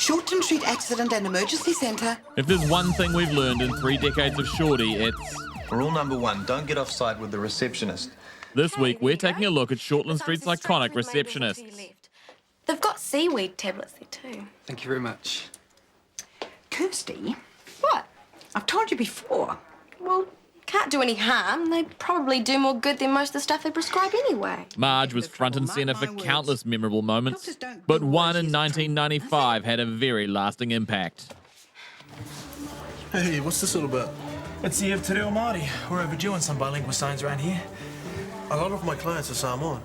Shortland Street Accident and Emergency Centre. If there's one thing we've learned in 3 decades of Shorty, it's... Rule number 1, don't get offside with the receptionist. This week, we're taking a look at Shortland Street's iconic Receptionists. They've got seaweed tablets there too. Thank you very much. Kirsty, What? I've told you before. Well, can't do any harm. They probably do more good than most of the stuff they prescribe anyway. Marj was front and centre for countless memorable moments, but one in 1995 had a very lasting impact. Hey, what's this all about? It's the Te Reo Māori. We're overdue on some bilingual signs around here. A lot of my clients are Samoan,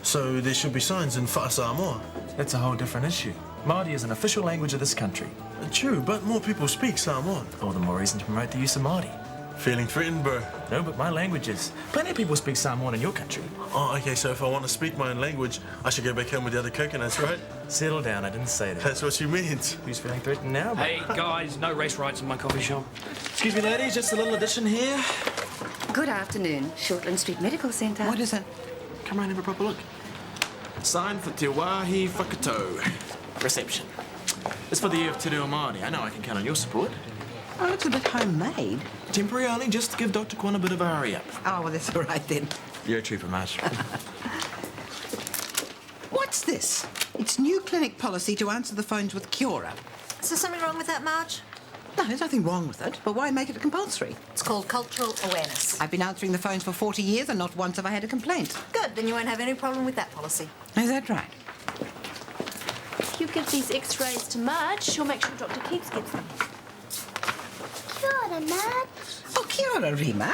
so there should be signs in Wha Samoa. That's a whole different issue. Māori is an official language of this country. True, but more people speak Samoan. All the more reason to promote the use of Māori. Feeling threatened, bro? No, but my language is. Plenty of people speak Samoan in your country. Oh, okay, so if I want to speak my own language, I should go back home with the other coconuts, right? Settle down, I didn't say that. That's what you meant. Who's feeling threatened now? Hey, guys, no race rights in my coffee shop. Excuse me, ladies, just a little addition here. Good afternoon, Shortland Street Medical Centre. What is it? Come round and have a proper look. Sign for Te Wāhi Whakatau. Reception. It's for the year of Te Reo Māori. I know I can count on your support. Oh, it looks a bit homemade. Temporary only, just to give Dr. Kwan a bit of a hurry up. Oh, well, that's all right then. You're a trooper, Marj. What's this? It's new clinic policy to answer the phones with Kia ora. Is there something wrong with that, Marj? No, there's nothing wrong with it, but why make it compulsory? It's called cultural awareness. I've been answering the phones for 40 years and not once have I had a complaint. Good, then you won't have any problem with that policy. Is that right? If you give these x-rays to Marj, she'll make sure Dr. Keats gets them. Kia ora, Marj. Oh, Kia ora, Rima.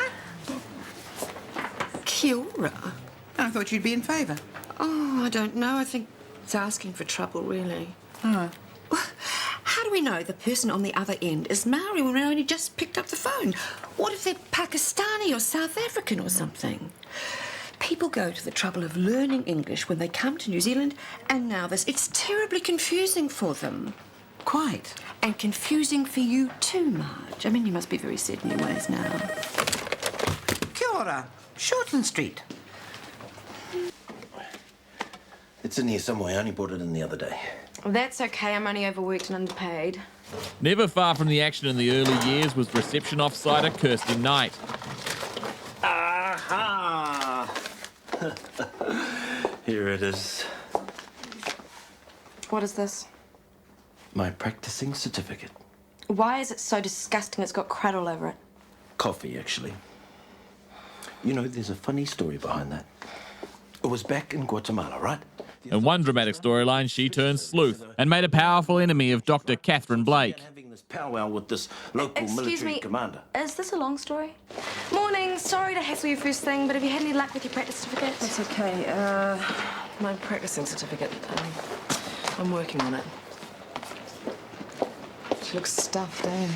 Kia ora? I thought you'd be in favour. Oh, I don't know. I think it's asking for trouble, really. Oh. How do we know the person on the other end is Maori when we only just picked up the phone? What if they're Pakistani or South African or something? People go to the trouble of learning English when they come to New Zealand, and now this. It's terribly confusing for them. Quite. And confusing for you too, Marj. I mean, you must be very set in your ways now. Kia ora. Shortland Street. It's in here somewhere. I only brought it in the other day. That's okay. I'm only overworked and underpaid. Never far from the action in the early years was reception offsider Kirsty Knight. Aha! Here it is. What is this? My practicing certificate. Why is it so disgusting it's got crud all over it? Coffee, actually. You know, there's a funny story behind that. It was back in Guatemala, right? In one dramatic storyline, she turned sleuth and made a powerful enemy of Dr. Catherine Blake. Having this powwow with this local Excuse military me, commander. Is this a long story? Morning, sorry to hassle you first thing, but have you had any luck with your practice certificate? That's okay. My practicing certificate. I'm working on it. She looks stuffed, eh?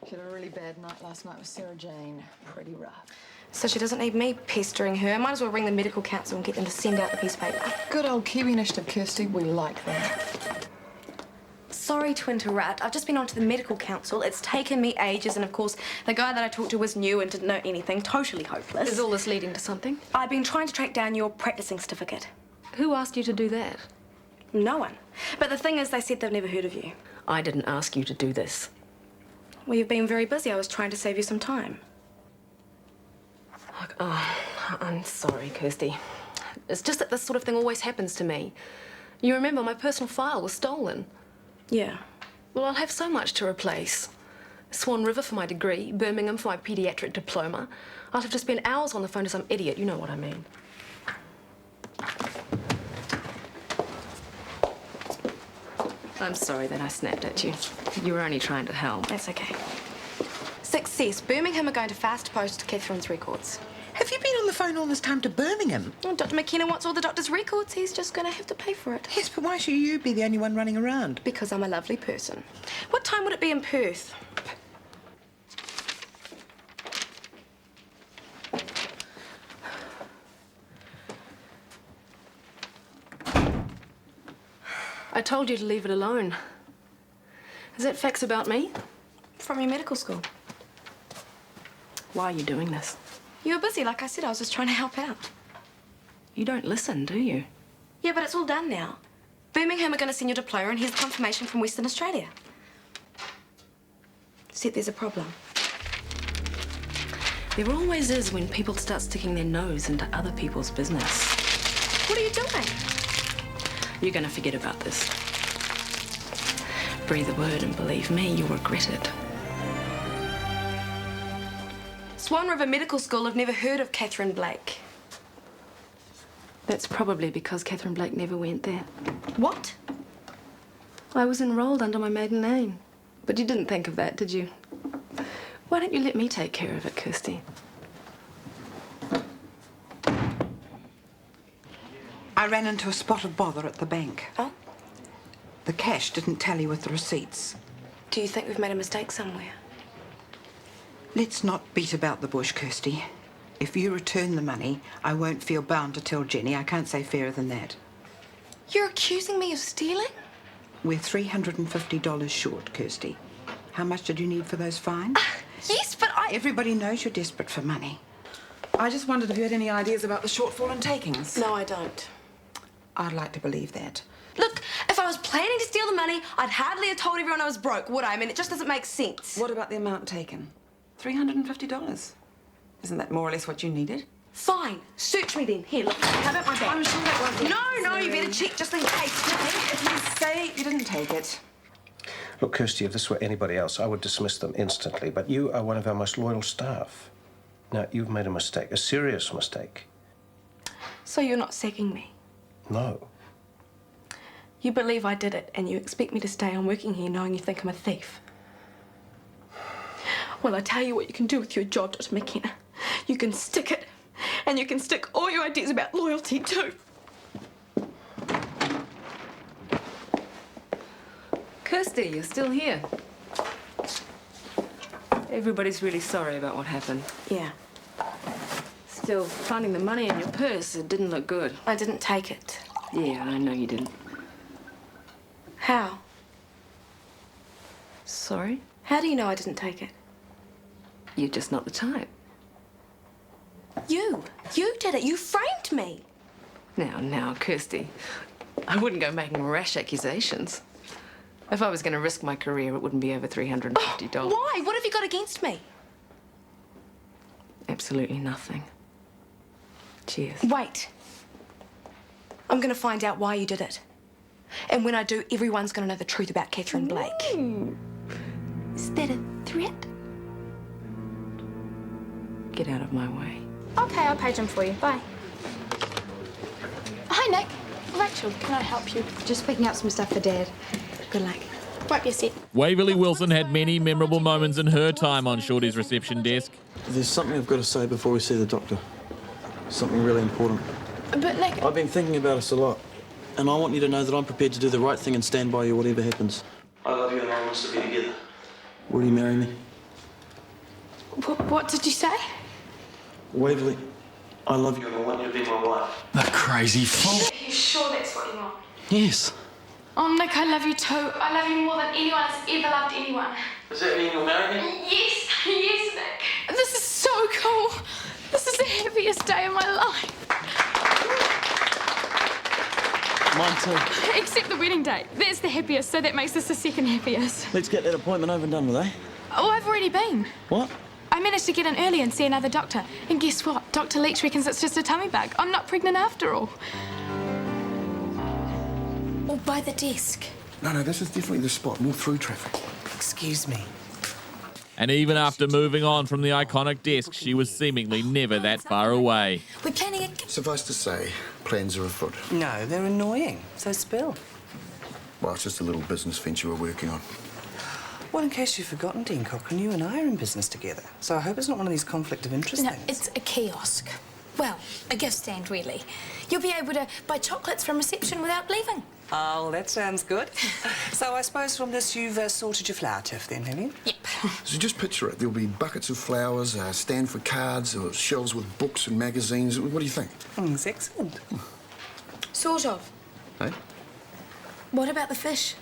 She had a really bad night last night with Sarah Jane. Pretty rough. So she doesn't need me pestering her. Might as well ring the medical council and get them to send out the piece of paper. Good old Kiwi initiative, Kirsty. We like that. Sorry to interrupt. I've just been on to the medical council. It's taken me ages, and of course, the guy that I talked to was new and didn't know anything. Totally hopeless. Is all this leading to something? I've been trying to track down your practicing certificate. Who asked you to do that? No one. But the thing is, they said they've never heard of you. I didn't ask you to do this. Well, you've been very busy. I was trying to save you some time. Look, oh, I'm sorry, Kirsty. It's just that this sort of thing always happens to me. You remember my personal file was stolen. Yeah. Well, I'll have so much to replace. Swan River for my degree, Birmingham for my paediatric diploma. I'll have to spend hours on the phone to some idiot, you know what I mean. I'm sorry that I snapped at you. You were only trying to help. That's okay. Success. Birmingham are going to fast post Catherine's records. Have you been on the phone all this time to Birmingham? Well, Dr. McKenna wants all the doctor's records. He's just going to have to pay for it. Yes, but why should you be the only one running around? Because I'm a lovely person. What time would it be in Perth? I told you to leave it alone. Is that facts about me? From your medical school. Why are you doing this? You were busy, like I said. I was just trying to help out. You don't listen, do you? Yeah, but it's all done now. Birmingham are going to send your diploma, and here's confirmation from Western Australia. Said there's a problem. There always is when people start sticking their nose into other people's business. What are you doing? You're going to forget about this. Breathe a word and believe me, you'll regret it. Swan River Medical School have never heard of Catherine Blake. That's probably because Catherine Blake never went there. What? I was enrolled under my maiden name. But you didn't think of that, did you? Why don't you let me take care of it, Kirsty? I ran into a spot of bother at the bank. Oh? The cash didn't tally with the receipts. Do you think we've made a mistake somewhere? Let's not beat about the bush, Kirsty. If you return the money, I won't feel bound to tell Jenny. I can't say fairer than that. You're accusing me of stealing? We're $350 short, Kirsty. How much did you need for those fines? Yes, but Everybody knows you're desperate for money. I just wondered if you had any ideas about the shortfall in takings. No, I don't. I'd like to believe that. Look, if I was planning to steal the money, I'd hardly have told everyone I was broke, would I? I mean, it just doesn't make sense. What about the amount taken? $350. Isn't that more or less what you needed? Fine. Search me then. Here, look. How about my bag? I'm sure that won't be No, you better check just in case. If you say you didn't take it. Look, Kirsty, if this were anybody else, I would dismiss them instantly, but you are one of our most loyal staff. Now, you've made a mistake, a serious mistake. So you're not sacking me? No. You believe I did it, and you expect me to stay on working here knowing you think I'm a thief? Well, I tell you what you can do with your job, Dr. McKenna. You can stick it, and you can stick all your ideas about loyalty too. Kirsty, you're still here. Everybody's really sorry about what happened. Yeah. Still, finding the money in your purse, it didn't look good. I didn't take it. Yeah, I know you didn't. How? Sorry? How do you know I didn't take it? You're just not the type. You did it. You framed me. Now, Kirsty, I wouldn't go making rash accusations. If I was going to risk my career, it wouldn't be over $350. Why? What have you got against me? Absolutely nothing. Cheers. Wait. I'm going to find out why you did it. And when I do, everyone's going to know the truth about Catherine Blake. Is that a threat? Get out of my way. Okay, I'll page him for you. Bye. Hi, Nick. Rachel, can I help you? Just picking up some stuff for Dad. Good luck. Won't be a sec. Waverley Wilson had many memorable moments in her time on Shorty's reception desk. There's something I've got to say before we see the doctor. Something really important. But, Nick... I've been thinking about us a lot, and I want you to know that I'm prepared to do the right thing and stand by you whatever happens. I love you and I want us to be together. Will you marry me? What did you say? Waverley, I love you and I want you to be my wife. The crazy fool. Are you sure that's what you want? Yes. Oh, Nick, I love you too. I love you more than anyone has ever loved anyone. Does that mean you'll marry me? Yes, yes, Nick. This is so cool. This is the happiest day of my life. Mine too. Except the wedding date. That's the happiest, so that makes this the second happiest. Let's get that appointment over and done with, eh? Oh, I've already been. What? I managed to get in early and see another doctor. And guess what? Dr. Leach reckons it's just a tummy bug. I'm not pregnant after all. Or by the desk. No, this is definitely the spot. More through traffic. Excuse me. And even after moving on from the iconic desk, she was seemingly never that far away. We're planning a... Suffice to say, plans are afoot. No, they're annoying. So spill. Well, it's just a little business venture we're working on. Well, in case you've forgotten, Dean Cochrane, you and I are in business together. So I hope it's not one of these conflict of interest things. It's a kiosk. Well, a gift stand, really. You'll be able to buy chocolates from reception without leaving. Oh, that sounds good. So I suppose from this you've sorted your flower tiff then, have you? Yep. So just picture it. There'll be buckets of flowers, a stand for cards, or shelves with books and magazines. What do you think? It's excellent. Sort of. Hey? What about the fish?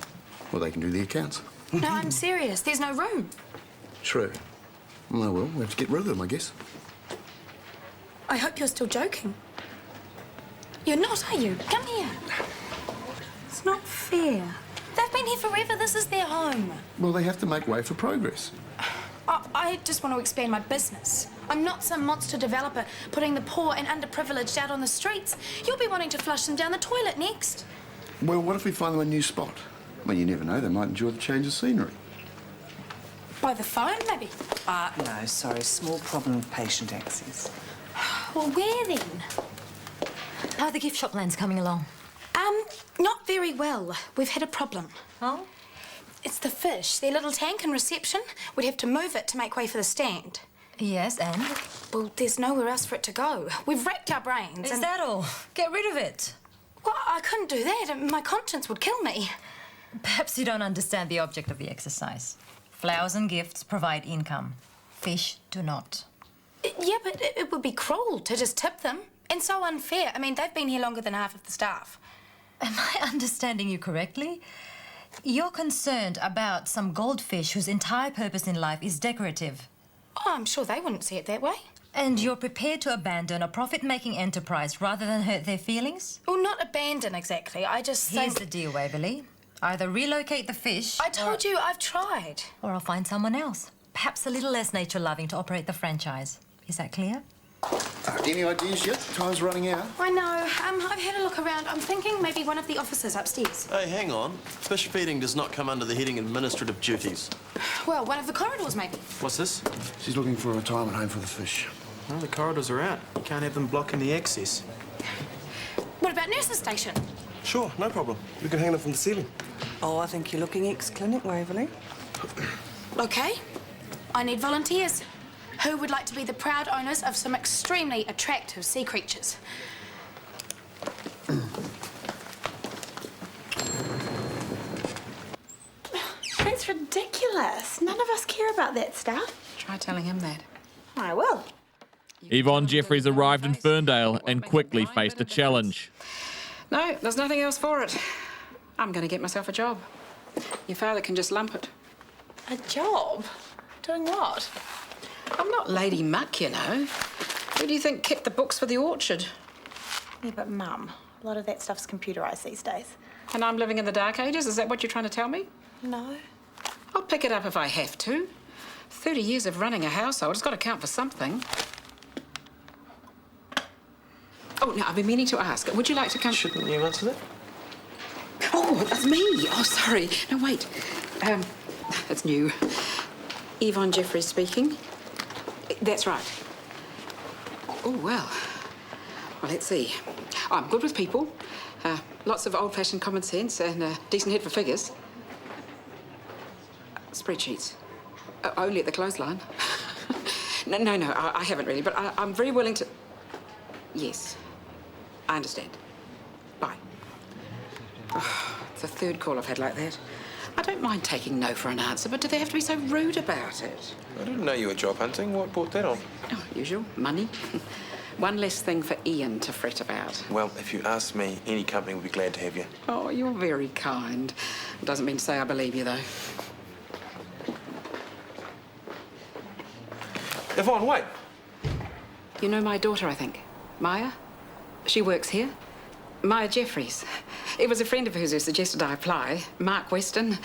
Well, they can do the accounts. No, I'm serious. There's no room. True. Well, we'll have to get rid of them, I guess. I hope you're still joking. You're not, are you? Come here. It's not fair. They've been here forever. This is their home. Well, they have to make way for progress. I just want to expand my business. I'm not some monster developer putting the poor and underprivileged out on the streets. You'll be wanting to flush them down the toilet next. Well, what if we find them a new spot? Well, you never know. They might enjoy the change of scenery. By the phone, maybe? No, sorry. Small problem with patient access. Well, where then? How are the gift shop lands coming along? Not very well. We've had a problem. Oh? It's the fish. Their little tank in reception. We'd have to move it to make way for the stand. Yes, and? Well, there's nowhere else for it to go. We've racked our brains. Is that all? Get rid of it. Well, I couldn't do that. My conscience would kill me. Perhaps you don't understand the object of the exercise. Flowers and gifts provide income. Fish do not. Yeah, but it would be cruel to just tip them. And so unfair. I mean, they've been here longer than half of the staff. Am I understanding you correctly? You're concerned about some goldfish whose entire purpose in life is decorative. Oh, I'm sure they wouldn't see it that way. And you're prepared to abandon a profit-making enterprise rather than hurt their feelings? Well, not abandon exactly. I just Here's the deal, Waverley. Either relocate the fish... I told you, I've tried. Or I'll find someone else. Perhaps a little less nature-loving to operate the franchise. Is that clear? Any ideas yet? Time's running out. I know. I've had a look around. I'm thinking maybe one of the officers upstairs. Hey, hang on. Fish feeding does not come under the heading administrative duties. Well, one of the corridors, maybe. What's this? She's looking for a retirement home for the fish. Well, the corridors are out. You can't have them blocking the access. What about nurse's station? Sure, no problem. We can hang them from the ceiling. Oh, I think you're looking ex-clinic, Waverley. OK. I need volunteers. Who would like to be the proud owners of some extremely attractive sea creatures? That's ridiculous. None of us care about that stuff. Try telling him that. I will. Yvonne Jeffries arrived in Ferndale and quickly faced a challenge. No, there's nothing else for it. I'm going to get myself a job. Your father can just lump it. A job? Doing what? I'm not Lady Muck, you know. Who do you think kept the books for the orchard? Yeah, but Mum, a lot of that stuff's computerised these days. And I'm living in the dark ages? Is that what you're trying to tell me? No. I'll pick it up if I have to. 30 years of running a household, it's got to count for something. Oh, now, I've been meaning to ask. Would you like to come... Shouldn't you answer that? Oh, that's me. Oh, sorry. No, wait. It's new. Yvonne Jeffries speaking. That's right. Oh, well. Well, let's see. Oh, I'm good with people. Lots of old-fashioned common sense and a decent head for figures. Spreadsheets. Only at the clothesline. No, I haven't really, but I'm very willing to... Yes. I understand. Bye. Oh, it's the third call I've had like that. I don't mind taking no for an answer, but do they have to be so rude about it? I didn't know you were job hunting. What brought that on? Oh, usual. Money. One less thing for Ian to fret about. Well, if you ask me, any company would be glad to have you. Oh, you're very kind. Doesn't mean to say I believe you, though. Yvonne, wait. You know my daughter, I think. Maya? She works here. Marj Jeffries. It was a friend of hers who suggested I apply. Mark Weston.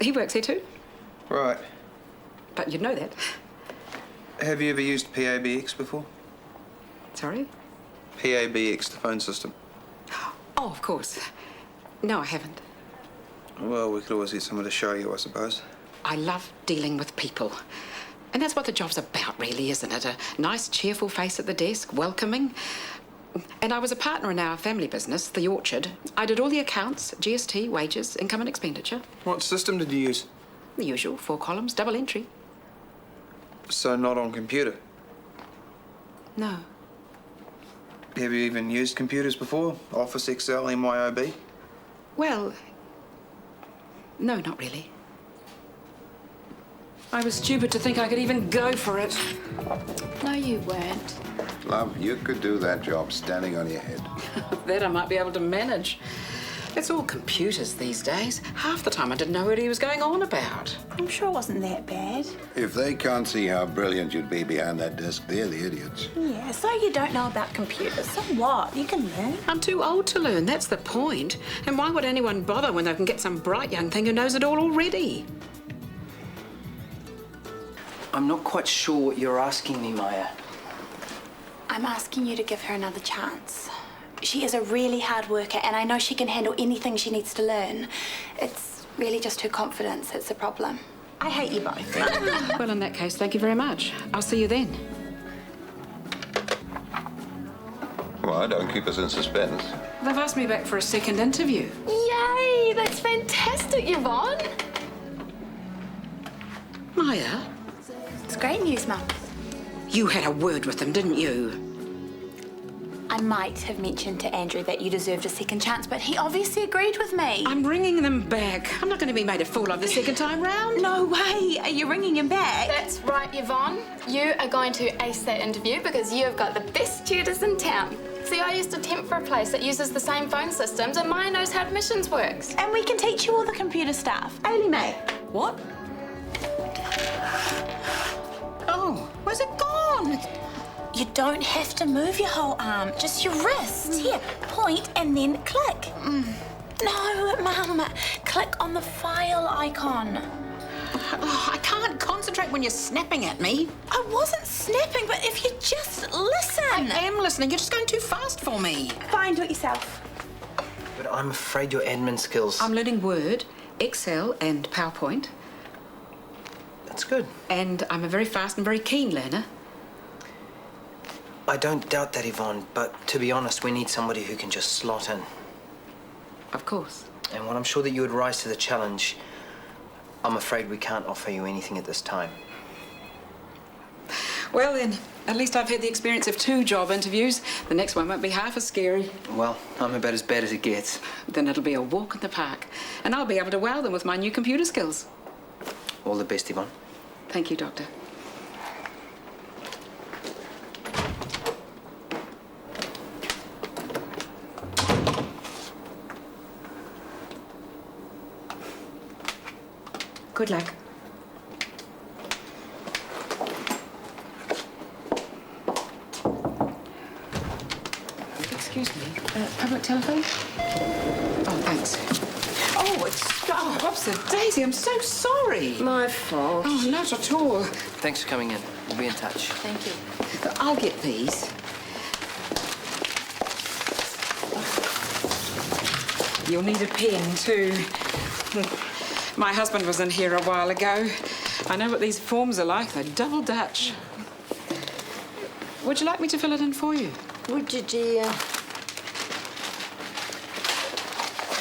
He works here too. Right. But you'd know that. Have you ever used PABX before? Sorry? PABX, the phone system. Oh, of course. No, I haven't. Well, we could always get someone to show you, I suppose. I love dealing with people. And that's what the job's about, really, isn't it? A nice, cheerful face at the desk, welcoming. And I was a partner in our family business, the Orchard. I did all the accounts, GST, wages, income and expenditure. What system did you use? The usual, 4 columns, double entry. So not on computer? No. Have you even used computers before? Office, Excel, MYOB? Well, no, not really. I was stupid to think I could even go for it. No, you weren't. Love, you could do that job standing on your head. That I might be able to manage. It's all computers these days. Half the time I didn't know what he was going on about. I'm sure it wasn't that bad. If they can't see how brilliant you'd be behind that desk, they're the idiots. Yeah, so you don't know about computers. So what? You can learn. I'm too old to learn, that's the point. And why would anyone bother when they can get some bright young thing who knows it all already? I'm not quite sure what you're asking me, Maya. I'm asking you to give her another chance. She is a really hard worker, and I know she can handle anything she needs to learn. It's really just her confidence that's the problem. I hate you both. Well, in that case, thank you very much. I'll see you then. Well, don't keep us in suspense. They've asked me back for a second interview. Yay! That's fantastic, Yvonne. Maya? It's great news, Mum. You had a word with them, didn't you? I might have mentioned to Andrew that you deserved a second chance, but he obviously agreed with me. I'm bringing them back. I'm not going to be made a fool of the second time round. No way. Are you ringing him back? That's right, Yvonne. You are going to ace that interview because you've got the best tutors in town. See, I used to temp for a place that uses the same phone systems, and Maya knows how admissions works. And we can teach you all the computer stuff. Only May. What? Oh, where's it gone? You don't have to move your whole arm, just your wrist. Here, point and then click. No, Mum. Click on the file icon. Oh, I can't concentrate when you're snapping at me. I wasn't snapping, but if you just listen. I am listening. You're just going too fast for me. Fine, do it yourself. But I'm afraid your admin skills... I'm learning Word, Excel and PowerPoint. That's good. And I'm a very fast and very keen learner. I don't doubt that, Yvonne, but to be honest, we need somebody who can just slot in. Of course. And while I'm sure that you would rise to the challenge, I'm afraid we can't offer you anything at this time. Well then, at least I've had the experience of 2 job interviews. The next one won't be half as scary. Well, I'm about as bad as it gets. Then it'll be a walk in the park, and I'll be able to wow them with my new computer skills. All the best, Yvonne. Thank you, Doctor. Good luck. Excuse me, public telephone? Oh, thanks. Oh, whoops a daisy, I'm so sorry. My fault. Oh, not at all. Thanks for coming in. We'll be in touch. Thank you. I'll get these. You'll need a pen, too. My husband was in here a while ago. I know what these forms are like. They're double Dutch. Would you like me to fill it in for you? Would you, dear?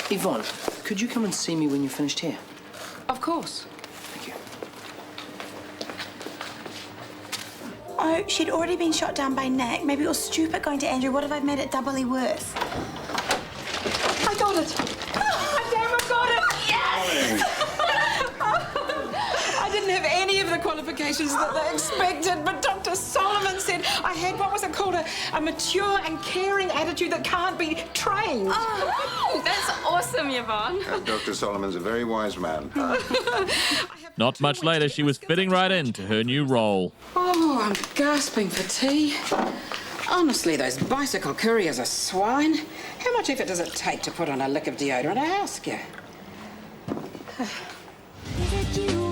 Yvonne, could you come and see me when you're finished here? Of course. Thank you. Oh, she'd already been shot down by Nick. Maybe it was stupid going to Andrew. What if I've made it doubly worse? I got it. Oh, damn, I got it. Yes! I didn't have any of the qualifications that they expected, but Dr. Solomon said I had, what was it called, a mature and caring attitude that can't be trained. Oh, that's awesome, Yvonne. Dr. Solomon's a very wise man. Not much later, she was fitting right into her new role. Oh, I'm gasping for tea. Honestly, those bicycle couriers are swine. How much effort does it take to put on a lick of deodorant, I ask you? Is it you